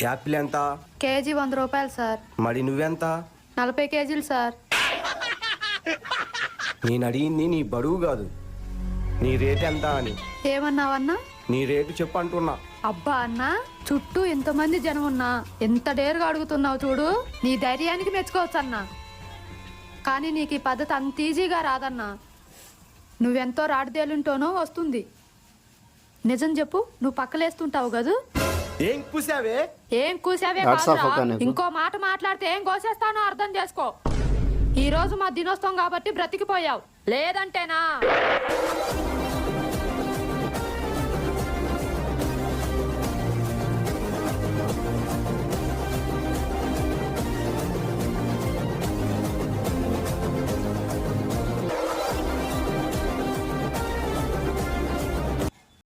Apple ఎంత? KG 100 రూపాయలు sir. మరి నువ్వెంత? 40 కేజీలు సార్. నేను అడిగింది నీ బరువు కాదు, నీ రేట్ ఎంత అని. ఏమన్నావన్నా? నీ రేటు చెప్పు అంటున్నా. అబ్బా అన్నా, చుట్టూ ఇంతమంది జనం ఉన్నా ఎంత డేరుగా అడుగుతున్నావు చూడు. నీ ధైర్యానికి మెచ్చుకోవచ్చు అన్నా, కానీ నీకు ఈ పద్ధతి అంత ఈజీగా రాదన్నా. నువ్వెంతో రాడిదేలుంటోనో వస్తుంది. నిజం చెప్పు, నువ్వు పక్కలేస్తుంటావు కదూ. ఏం కూసావే? ఏం కూసావే ఇంకో మాట మాట్లాడితే ఏం కోసేస్తానో అర్థం చేసుకో. ఈ రోజు మా దినోత్సవం కాబట్టి బ్రతికిపోయావు, లేదంటేనా